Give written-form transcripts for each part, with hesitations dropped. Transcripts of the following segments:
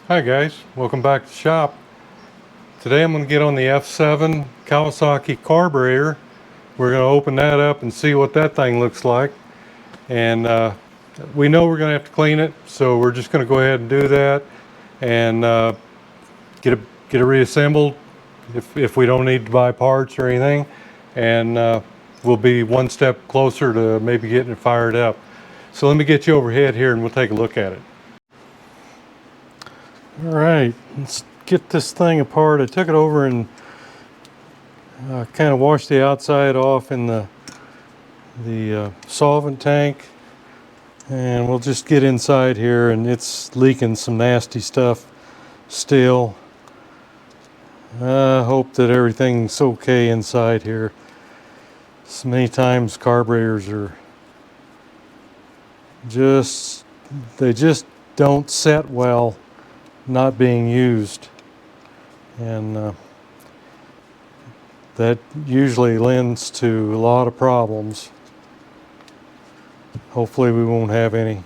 Hi guys, welcome back to the shop. Today I'm going to get on the F7 Kawasaki carburetor. We're going to open that up and see what that thing looks like. And we know we're going to have to clean it, so we're just going to go ahead and do that and get it reassembled if we don't need to buy parts or anything. And we'll be one step closer to maybe getting it fired up. So let me get you overhead here and we'll take a look at it. All right, let's get this thing apart. I took it over and kind of washed the outside off in the solvent tank, and we'll just get inside here, and it's leaking some nasty stuff still. I hope that everything's okay inside here. So many times carburetors are they just don't set well not being used, and that usually lends to a lot of problems. Hopefully we won't have any.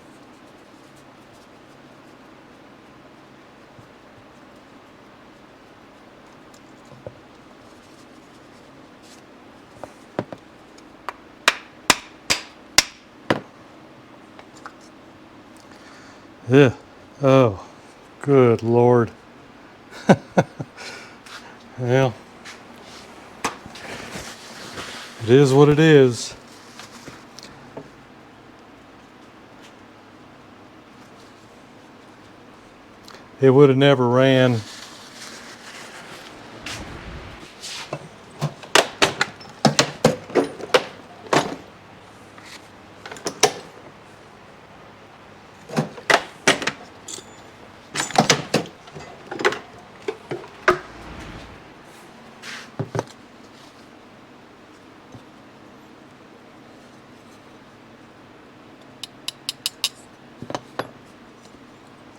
Yeah. Oh, good Lord. Well, it is what it is. It would have never ran.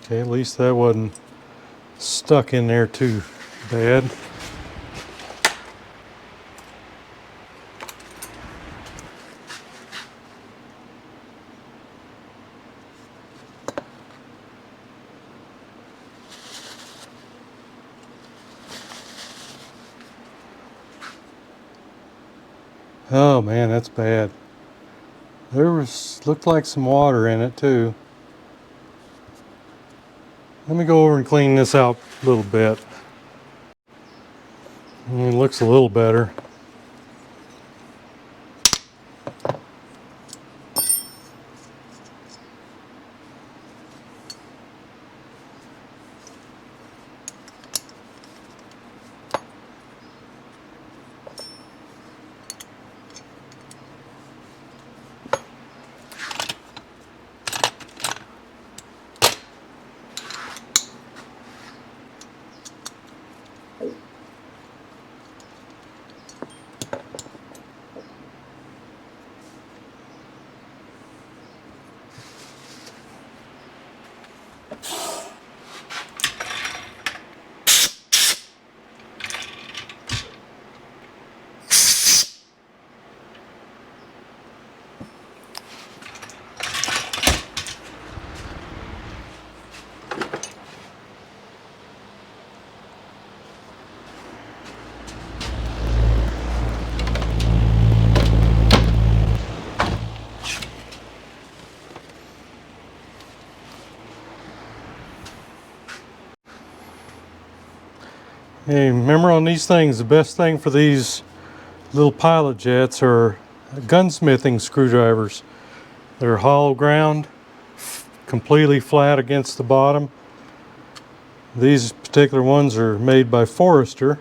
Okay, at least that wasn't stuck in there too bad. Oh man, that's bad. Looked like some water in it too. Let me go over and clean this out a little bit. It looks a little better. Hey, remember on these things, the best thing for these little pilot jets are gunsmithing screwdrivers. They're hollow ground, completely flat against the bottom. These particular ones are made by Forester.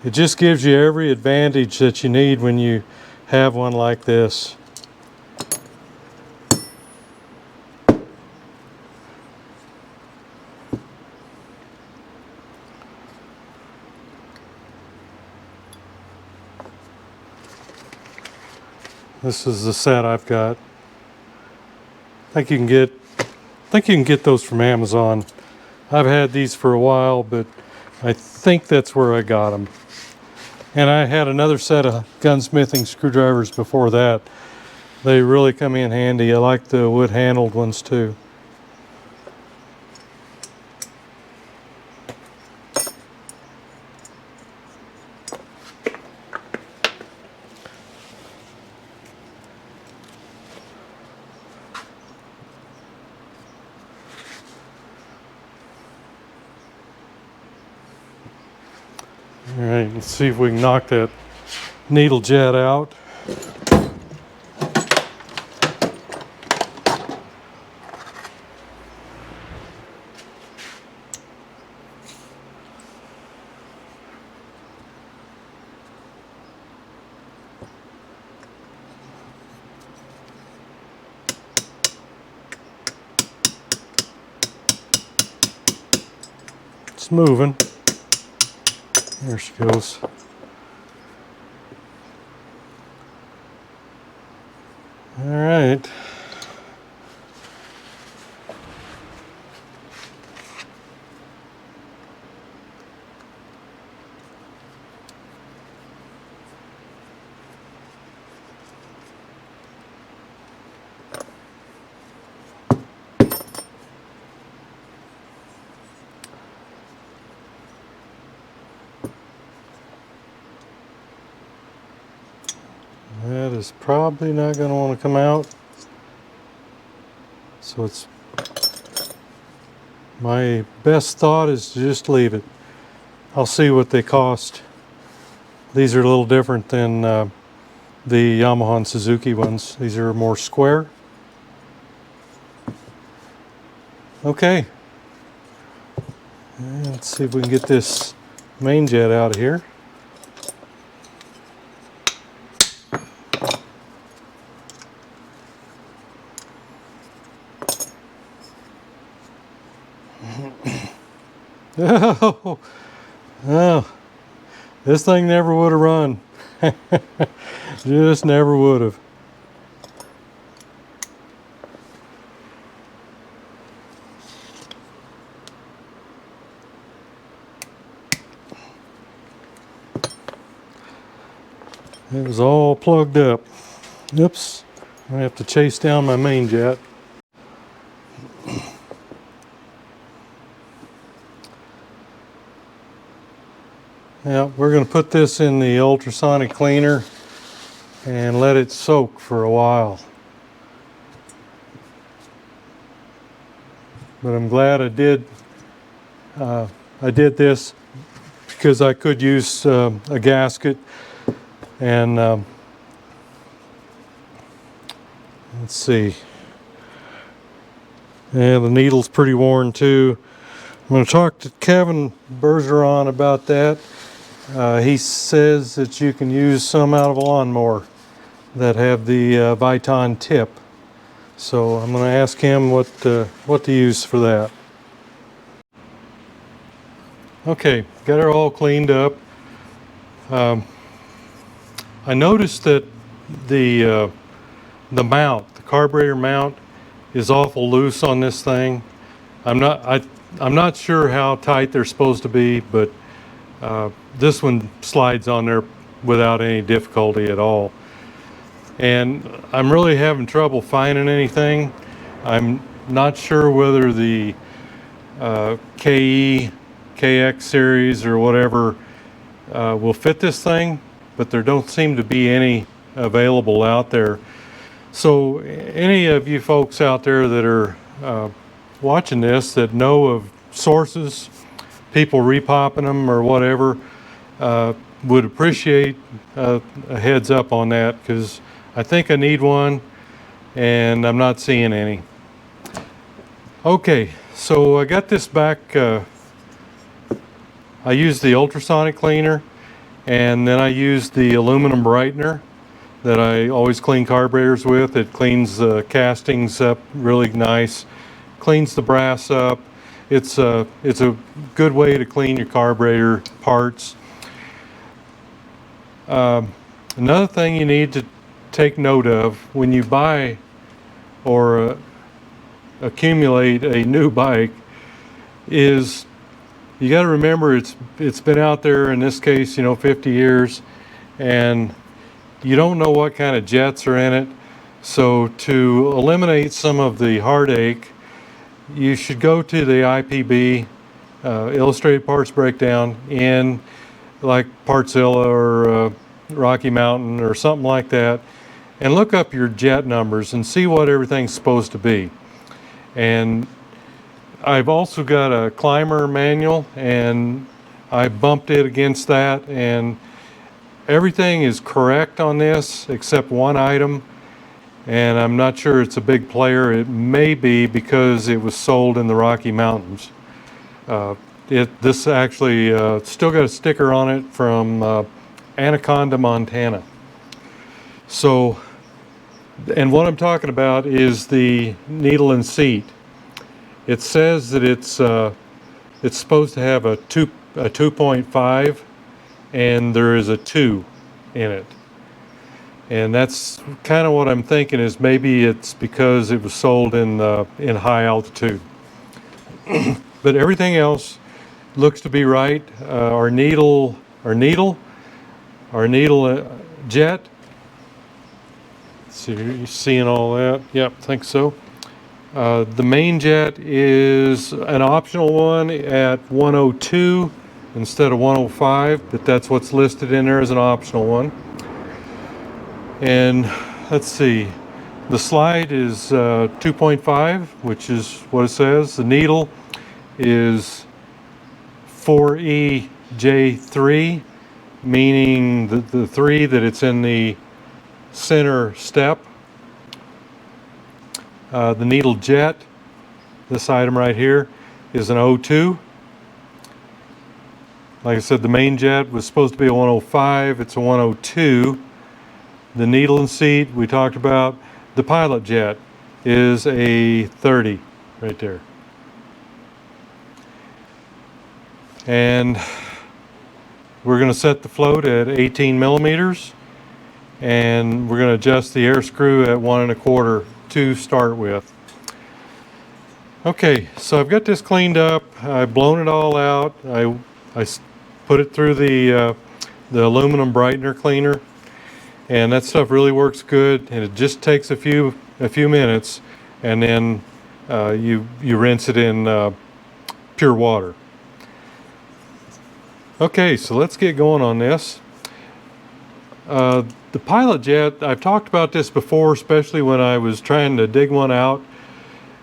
It just gives you every advantage that you need when you have one like this. This is the set I've got. I think you can get those from Amazon. I've had these for a while, but I think that's where I got them. And I had another set of gunsmithing screwdrivers before that. They really come in handy. I like the wood-handled ones too. All right, let's see if we can knock that needle jet out. It's moving. There she goes. All right. That is probably not going to want to come out. So it's my best thought is to just leave it. I'll see what they cost. These are a little different than the Yamaha and Suzuki ones. These are more square. Okay. And let's see if we can get this main jet out of here. Oh, oh, this thing never would have run. Just never would have. It was all plugged up. Oops, I have to chase down my main jet. Yeah, we're going to put this in the ultrasonic cleaner and let it soak for a while. But I'm glad I did this because I could use a gasket, and let's see. Yeah, the needle's pretty worn too. I'm going to talk to Kevin Bergeron about that. He says that you can use some out of a lawnmower that have the Viton tip. So I'm going to ask him what to use for that. Okay, got her all cleaned up. I noticed that the mount, the carburetor mount, is awful loose on this thing. I'm not sure how tight they're supposed to be, but this one slides on there without any difficulty at all. And I'm really having trouble finding anything. I'm not sure whether the KE, KX series or whatever will fit this thing, but there don't seem to be any available out there. So any of you folks out there that are watching this that know of sources, people repopping them or whatever, would appreciate a heads up on that, because I think I need one and I'm not seeing any. Okay, so I got this back. I used the ultrasonic cleaner, and then I used the aluminum brightener that I always clean carburetors with. It cleans the castings up really nice, cleans the brass up. It's a good way to clean your carburetor parts. Another thing you need to take note of when you buy or accumulate a new bike is you got to remember it's been out there, in this case, 50 years, and you don't know what kind of jets are in it. So to eliminate some of the heartache, you should go to the IPB, Illustrated Parts Breakdown, in like Partzilla or Rocky Mountain or something like that, and look up your jet numbers and see what everything's supposed to be. And I've also got a climber manual, and I bumped it against that, and everything is correct on this except one item, and I'm not sure it's a big player. It may be because it was sold in the Rocky Mountains. This actually still got a sticker on it from Anaconda, Montana. So, and what I'm talking about is the needle and seat. It says that it's supposed to have a 2.5, and there is a 2 in it. And that's kind of what I'm thinking, is maybe it's because it was sold in high altitude. But everything else looks to be right. Our needle jet. So you're seeing all that? Yep, I think so. The main jet is an optional one at 102 instead of 105, but that's what's listed in there as an optional one. And let's see, the slide is 2.5, which is what it says. The needle is 4EJ3, meaning the 3 that it's in the center step. The needle jet, this item right here, is an 02. Like I said, the main jet was supposed to be a 105, it's a 102. The needle and seat we talked about. The pilot jet is a 30 right there. And we're going to set the float at 18 millimeters, and we're going to adjust the air screw at 1 1/4 to start with. Okay, so I've got this cleaned up. I've blown it all out. I put it through the aluminum brightener cleaner, and that stuff really works good, and it just takes a few minutes, and then you rinse it in pure water. Okay, so let's get going on this. The pilot jet, I've talked about this before, especially when I was trying to dig one out.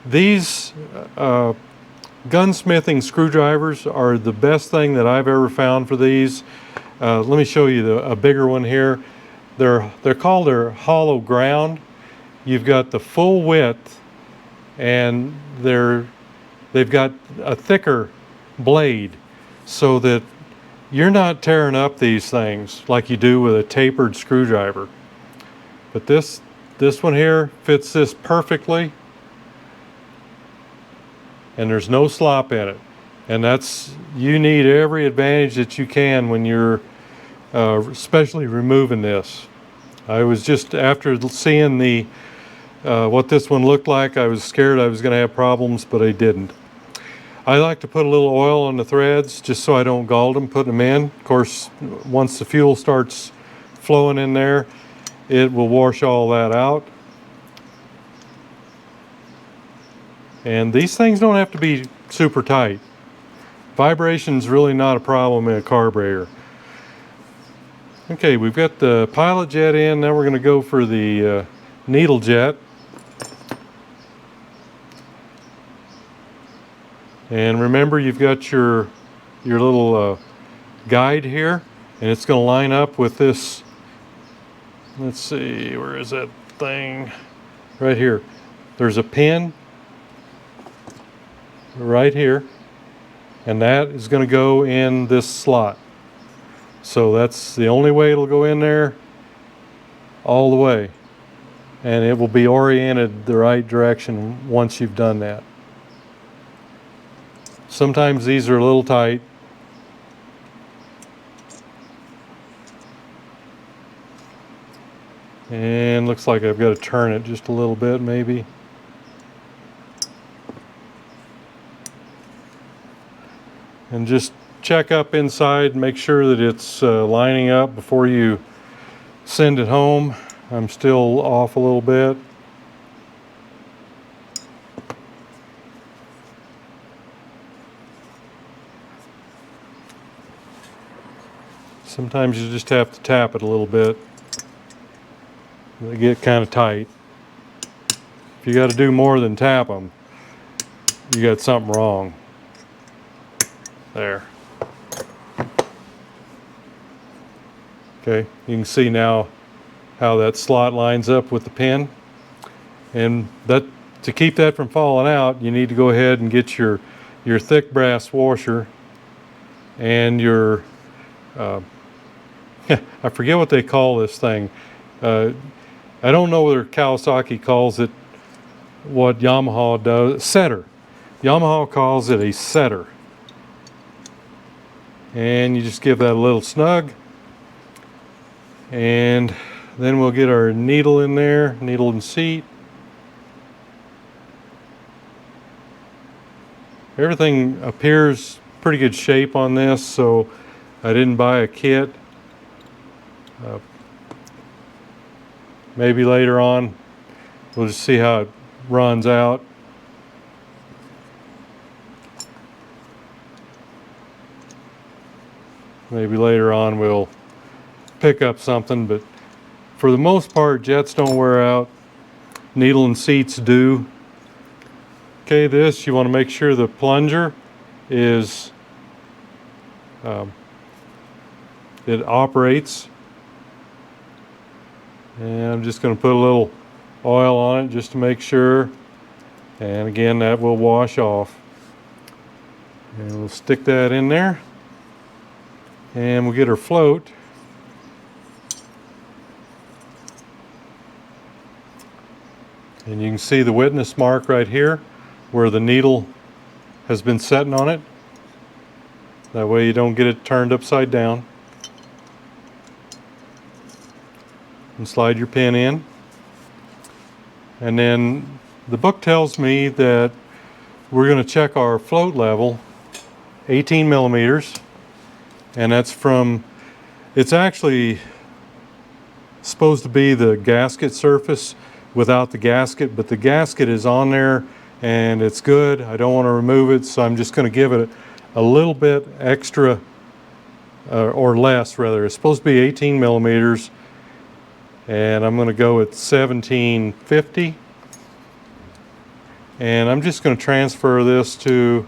These gunsmithing screwdrivers are the best thing that I've ever found for these. Let me show you a bigger one here. They're called their hollow ground. You've got the full width, and they've got a thicker blade, so that you're not tearing up these things like you do with a tapered screwdriver. But this one here fits this perfectly, and there's no slop in it. And you need every advantage that you can when you're especially removing this. I was just, after seeing what this one looked like, I was scared I was going to have problems, but I didn't. I like to put a little oil on the threads just so I don't gald them putting them in. Of course, once the fuel starts flowing in there, it will wash all that out. And these things don't have to be super tight. Vibration's really not a problem in a carburetor. Okay, we've got the pilot jet in. Now we're going to go for the needle jet. And remember, you've got your little guide here, and it's going to line up with this. Let's see, where is that thing? Right here. There's a pin right here, and that is going to go in this slot. So that's the only way it'll go in there, all the way, and it will be oriented the right direction once you've done that. Sometimes these are a little tight. And looks like I've got to turn it just a little bit maybe. And just check up inside, make sure that it's lining up before you send it home. I'm still off a little bit. Sometimes you just have to tap it a little bit. They get kind of tight. If you got to do more than tap them, you got something wrong. There. Okay, you can see now how that slot lines up with the pin. And that, to keep that from falling out, you need to go ahead and get your thick brass washer and your I forget what they call this thing. I don't know whether Kawasaki calls it what Yamaha does. Setter. Yamaha calls it a setter. And you just give that a little snug. And then we'll get our needle in there, needle and seat. Everything appears pretty good shape on this, so I didn't buy a kit. Maybe later on we'll just see how it runs out. Maybe later on we'll pick up something, but for the most part jets don't wear out. Needle and seats do. Okay, this, you want to make sure the plunger is it operates. And I'm just going to put a little oil on it just to make sure. And again, that will wash off. And we'll stick that in there. And we'll get our float. And you can see the witness mark right here where the needle has been setting on it. That way you don't get it turned upside down. And slide your pin in. And then the book tells me that we're going to check our float level, 18 millimeters. And that's from, it's actually supposed to be the gasket surface without the gasket, but the gasket is on there and it's good. I don't want to remove it, so I'm just going to give it a little bit extra, or less rather. It's supposed to be 18 millimeters. And I'm going to go at 1750. And I'm just going to transfer this to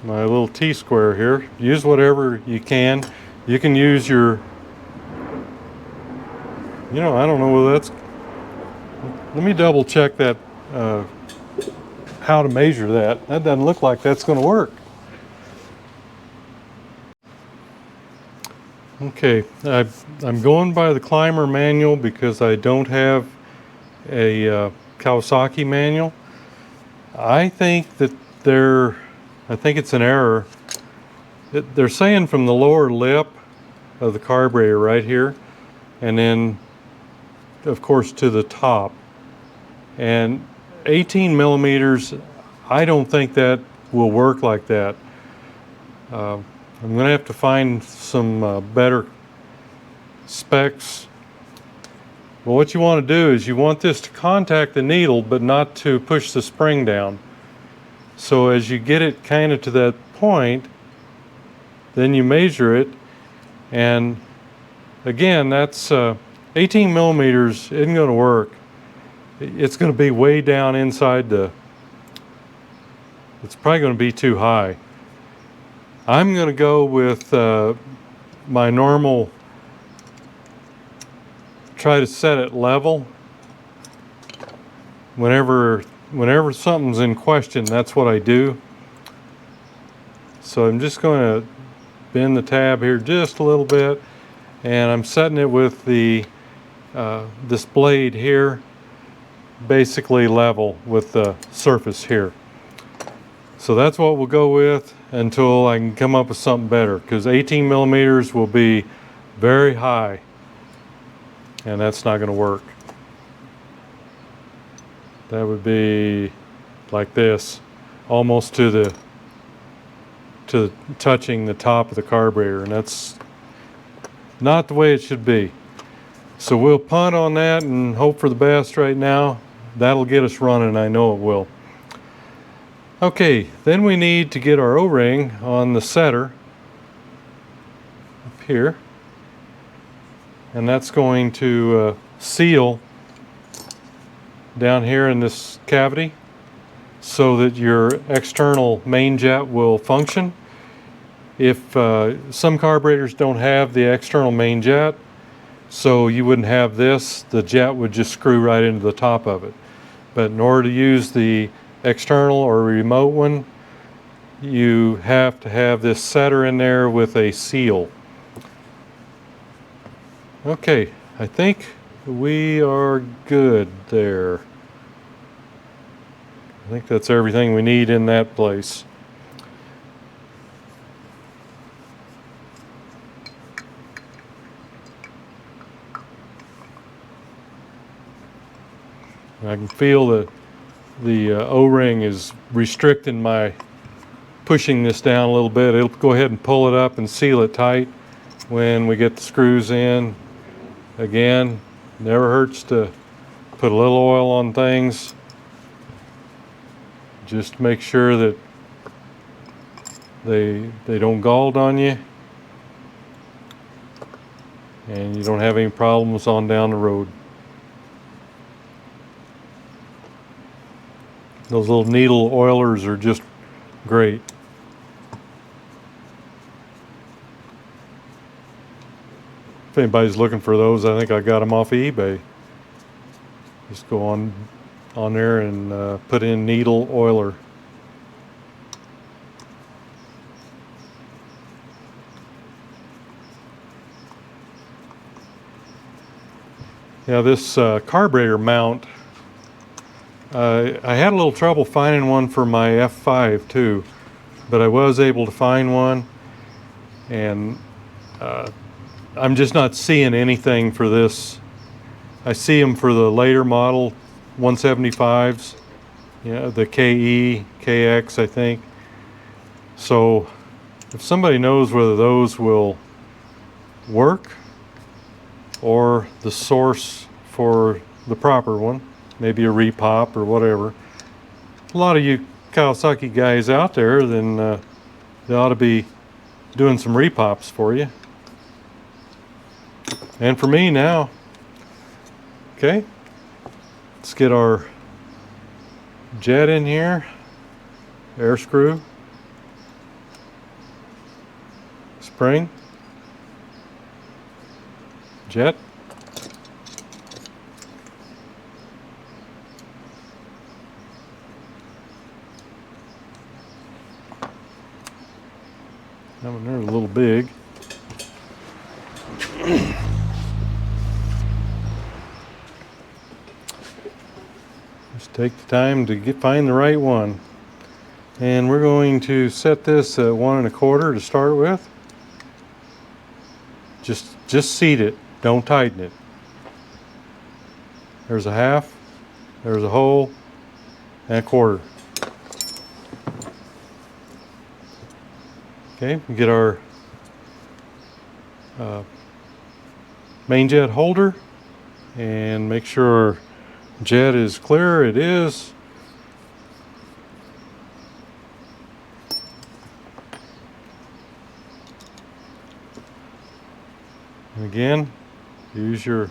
my little T-square here. Use whatever you can. You can use your, you know, I don't know whether that's, let me double check that, how to measure that. That doesn't look like that's going to work. Okay, I'm going by the Climber manual because I don't have a Kawasaki manual. I think that I think it's an error. They're saying from the lower lip of the carburetor right here, and then of course to the top. And 18 millimeters, I don't think that will work like that. I'm going to have to find some better specs. But what you want to do is you want this to contact the needle but not to push the spring down. So as you get it kind of to that point, then you measure it, and again, that's 18 millimeters isn't going to work. It's going to be way down inside it's probably going to be too high. I'm going to go with my normal, try to set it level. Whenever something's in question, that's what I do. So I'm just going to bend the tab here just a little bit, and I'm setting it with the this blade here basically level with the surface here. So that's what we'll go with until I can come up with something better, because 18 millimeters will be very high and that's not going to work. That would be like this, almost to touching the top of the carburetor, and that's not the way it should be. So we'll punt on that and hope for the best right now. That'll get us running, I know it will. Okay, then we need to get our O-ring on the setter up here, and that's going to seal down here in this cavity so that your external main jet will function. If some carburetors don't have the external main jet, so you wouldn't have this, the jet would just screw right into the top of it. But in order to use the external or remote one, you have to have this setter in there with a seal. Okay, I think we are good there. I think that's everything we need in that place. I can feel that the O-ring is restricting my pushing this down a little bit. It'll go ahead and pull it up and seal it tight when we get the screws in. Again, never hurts to put a little oil on things. Just make sure that they don't gald on you and you don't have any problems on down the road. Those little needle oilers are just great. If anybody's looking for those, I think I got them off of eBay. Just go on there and put in needle oiler. Yeah, this carburetor mount, I had a little trouble finding one for my F5 too, but I was able to find one, and I'm just not seeing anything for this. I see them for the later model 175s, yeah, the KE, KX, I think. So if somebody knows whether those will work or the source for the proper one, maybe a repop or whatever. A lot of you Kawasaki guys out there, then they ought to be doing some repops for you. And for me now. Okay, let's get our jet in here, air screw, spring, jet. That one there's a little big. Just take the time to find the right one. And we're going to set this at 1 1/4 to start with. Just seat it, don't tighten it. There's a half, there's a whole, and a quarter. Okay, we get our main jet holder and make sure our jet is clear. It is. And again, use your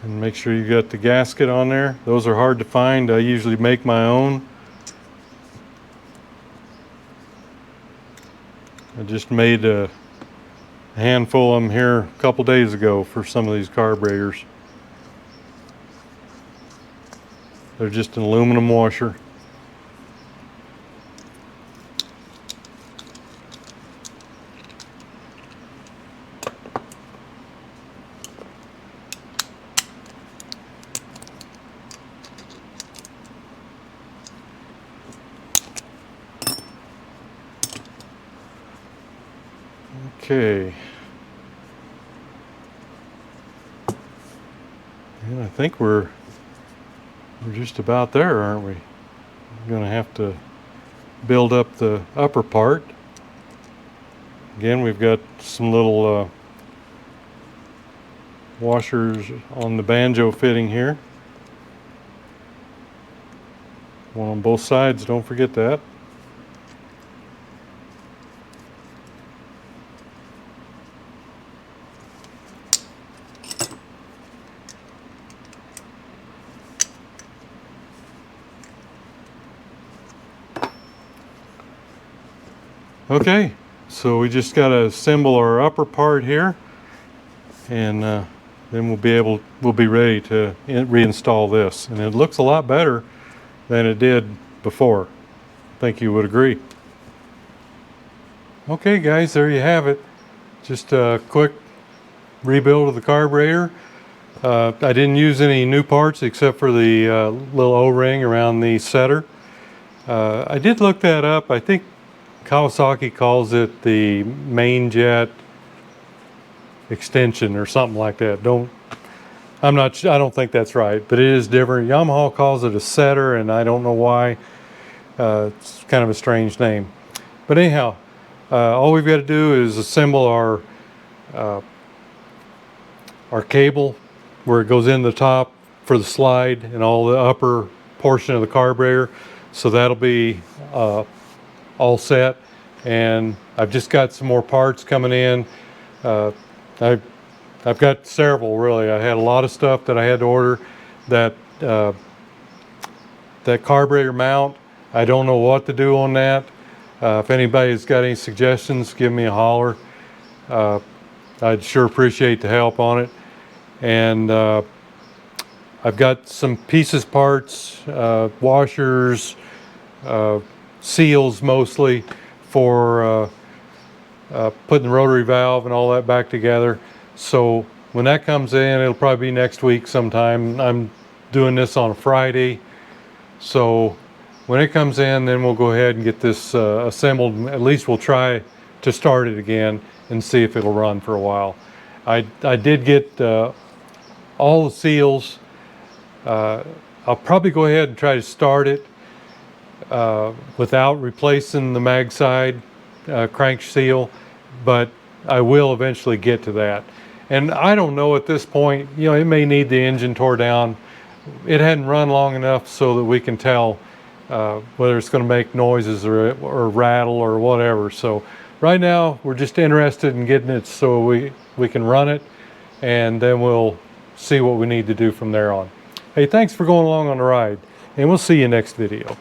and make sure you got the gasket on there. Those are hard to find. I usually make my own. I just made a handful of them here a couple days ago for some of these carburetors. They're just an aluminum washer. Okay, and I think we're just about there, aren't we? We're going to have to build up the upper part. Again, we've got some little washers on the banjo fitting here. One on both sides, don't forget that. Okay, so we just got to assemble our upper part here, and then we'll be ready to reinstall this. And it looks a lot better than it did before. I think you would agree. Okay guys, there you have it. Just a quick rebuild of the carburetor. I didn't use any new parts except for the little O-ring around the setter. I did look that up. I think Kawasaki calls it the main jet extension or something like that. I don't think that's right, but it is different. Yamaha calls it a setter, and I don't know why. It's kind of a strange name. But anyhow, all we've got to do is assemble our cable where it goes in the top for the slide and all the upper portion of the carburetor. So that'll be all set. And I've just got some more parts coming in. I've got several, really. I had a lot of stuff that I had to order. That carburetor mount, I don't know what to do on that. If anybody's got any suggestions, give me a holler. I'd sure appreciate the help on it. And I've got some pieces, parts, washers, seals mostly for putting the rotary valve and all that back together. So when that comes in, it'll probably be next week sometime. I'm doing this on a Friday. So when it comes in, then we'll go ahead and get this assembled. At least we'll try to start it again and see if it'll run for a while. I did get all the seals. I'll probably go ahead and try to start it without replacing the mag side crank seal, but I will eventually get to that. And I don't know at this point, you know, it may need the engine tore down. It hadn't run long enough so that we can tell whether it's going to make noises or rattle or whatever. So right now we're just interested in getting it so we can run it, and then we'll see what we need to do from there on. Hey, thanks for going along on the ride, and we'll see you next video.